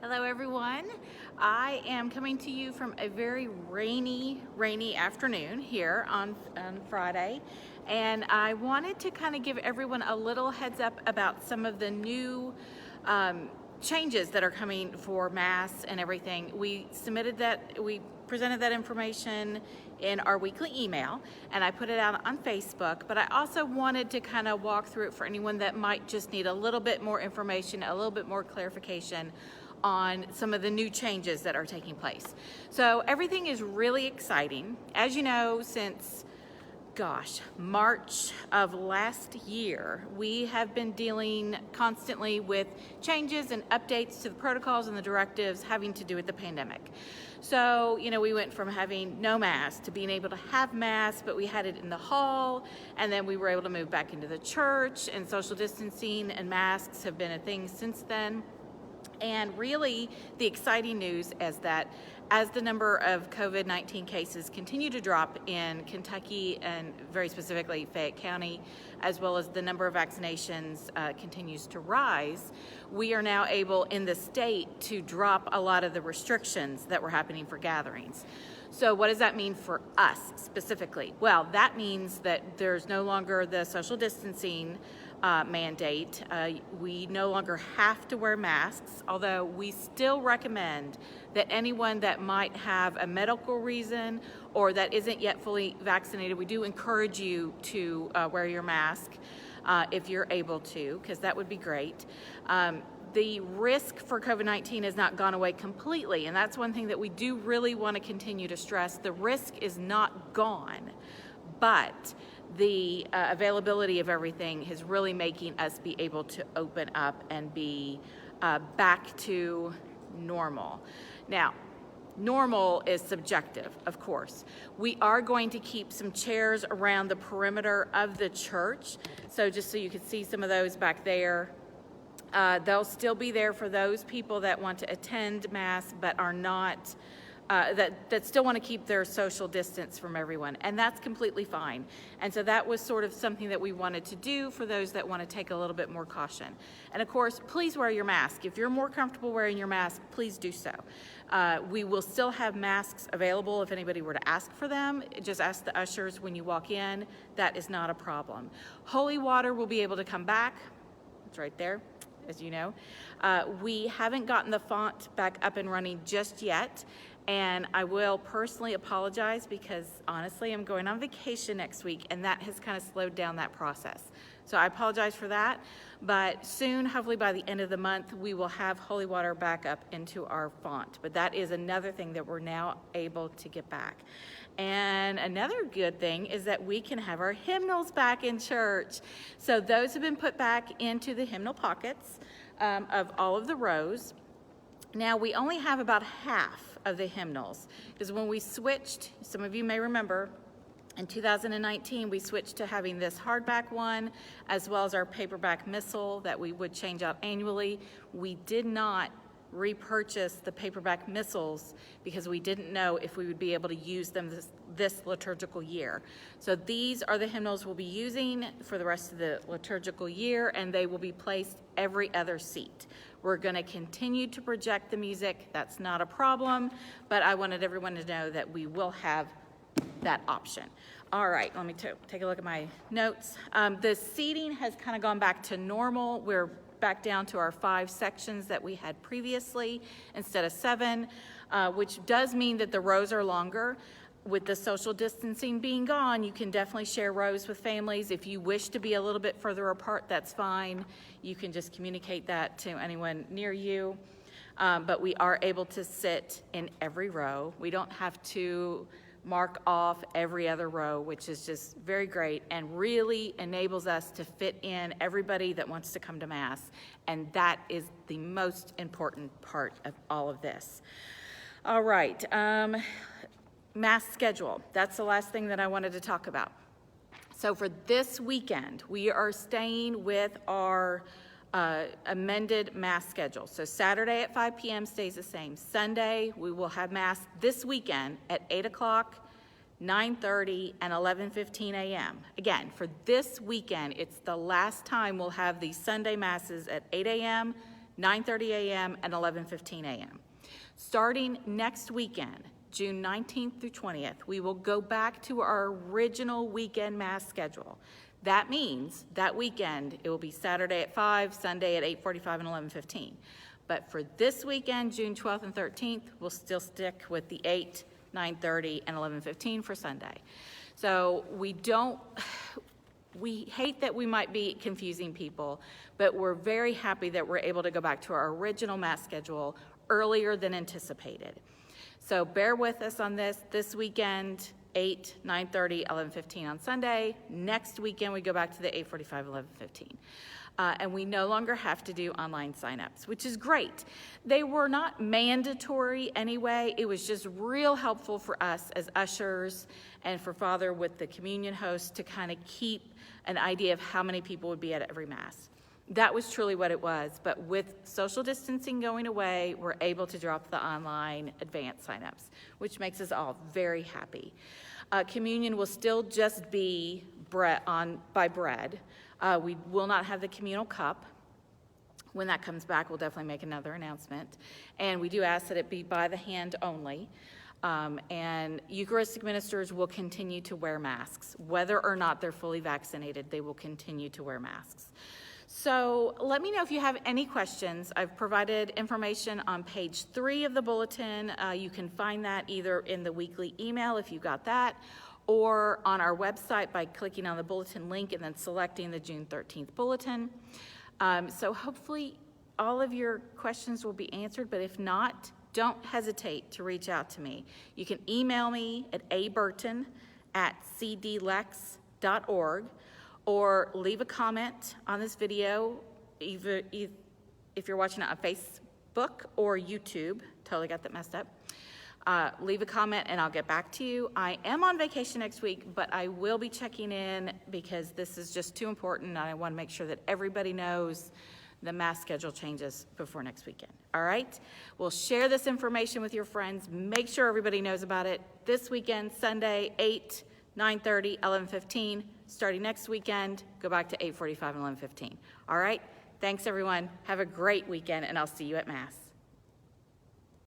Hello everyone. I am coming to you from a very rainy afternoon here on Friday, and I wanted to kind of give everyone a little heads up about some of the new changes that are coming for masks and everything. We presented that information in our weekly email, and I put it out on Facebook, but I also wanted to kind of walk through it for anyone that might just need a little bit more information, a little bit more clarification on some of the new changes that are taking place. So everything is really exciting. As you know, since March of last year, we have been dealing constantly with changes and updates to the protocols and the directives having to do with the pandemic. So, we went from having no masks to being able to have masks, but we had it in the hall, and then we were able to move back into the church, and social distancing and masks have been a thing since then. And really, the exciting news is that as the number of COVID-19 cases continue to drop in Kentucky and very specifically Fayette County, as well as the number of vaccinations continues to rise, we are now able in the state to drop a lot of the restrictions that were happening for gatherings. So what does that mean for us specifically? Well, that means that there's no longer the social distancing mandate. We no longer have to wear masks, although we still recommend that anyone that might have a medical reason or that isn't yet fully vaccinated, we do encourage you to wear your mask if you're able to, because that would be great. The risk for COVID-19 has not gone away completely, and that's one thing that we do really want to continue to stress. The risk is not gone, but the availability of everything is really making us be able to open up and be back to normal. Now, normal is subjective, of course. We are going to keep some chairs around the perimeter of the church, so just so you can see some of those back there. They'll still be there for those people that want to attend Mass but are not, that still want to keep their social distance from everyone, and that's completely fine. And so that was sort of something that we wanted to do for those that want to take a little bit more caution. And of course, please wear your mask. If you're more comfortable wearing your mask, please do so. We will still have masks available if anybody were to ask for them. Just ask the ushers when you walk in. That is not a problem. Holy water will be able to come back. It's right there, as you know. We haven't gotten the font back up and running just yet, and I will personally apologize because honestly I'm going on vacation next week, and that has kind of slowed down that process. So I apologize for that, but soon, hopefully by the end of the month, we will have Holy Water back up into our font. But that is another thing that we're now able to get back. And another good thing is that we can have our hymnals back in church. So those have been put back into the hymnal pockets of all of the rows. Now we only have about half of the hymnals, because when we switched, some of you may remember, in 2019, we switched to having this hardback one, as well as our paperback missal that we would change out annually. We did not repurchase the paperback missals because we didn't know if we would be able to use them this liturgical year. So these are the hymnals we'll be using for the rest of the liturgical year, and they will be placed every other seat. We're going to continue to project the music. That's not a problem, but I wanted everyone to know that we will have that option. All right, let me take a look at my notes. The seating has kind of gone back to normal. We're back down to our 5 sections that we had previously instead of 7, which does mean that the rows are longer. With the social distancing being gone, you can definitely share rows with families. If you wish to be a little bit further apart, that's fine. You can just communicate that to anyone near you. But we are able to sit in every row. We don't have to mark off every other row, which is just very great and really enables us to fit in everybody that wants to come to Mass. And that is the most important part of all of this. All right, Mass schedule. That's the last thing that I wanted to talk about. So for this weekend, we are staying with our amended Mass schedule. So Saturday at 5 p.m. stays the same. Sunday, we will have Mass this weekend at 8 o'clock, 9:30, and 11:15 a.m. Again, for this weekend, it's the last time we'll have the Sunday Masses at 8 a.m., 9:30 a.m. and 11:15 a.m. Starting next weekend, June 19th through 20th, we will go back to our original weekend Mass schedule. That means that weekend, it will be Saturday at 5, Sunday at 8:45 and 11:15. But for this weekend, June 12th and 13th, we'll still stick with the 8, 9:30, and 11:15 for Sunday. So we hate that we might be confusing people, but we're very happy that we're able to go back to our original Mass schedule earlier than anticipated. So bear with us on this weekend, 8, 9:30, 11:15 on Sunday. Next weekend, we go back to the 8:45, 11:15. And we no longer have to do online signups, which is great. They were not mandatory anyway. It was just real helpful for us as ushers and for Father with the communion host to kind of keep an idea of how many people would be at every Mass. That was truly what it was. But with social distancing going away, we're able to drop the online advanced signups, which makes us all very happy. Communion will still just be by bread. We will not have the communal cup. When that comes back, we'll definitely make another announcement. And we do ask that it be by the hand only. And Eucharistic ministers will continue to wear masks. Whether or not they're fully vaccinated, they will continue to wear masks. So let me know if you have any questions. I've provided information on page 3 of the bulletin. You can find that either in the weekly email if you got that, or on our website by clicking on the bulletin link and then selecting the June 13th bulletin. So hopefully all of your questions will be answered, but if not, don't hesitate to reach out to me. You can email me at aburton@cdlex.org or leave a comment on this video, either if you're watching it on Facebook or YouTube. Totally got that messed up. Leave a comment and I'll get back to you. I am on vacation next week, but I will be checking in because this is just too important and I want to make sure that everybody knows the Mass schedule changes before next weekend. All right? We'll share this information with your friends. Make sure everybody knows about it. This weekend, Sunday, 8, 9:30, 11:15. Starting next weekend, go back to 8:45 and 11:15. All right? Thanks, everyone. Have a great weekend, and I'll see you at Mass.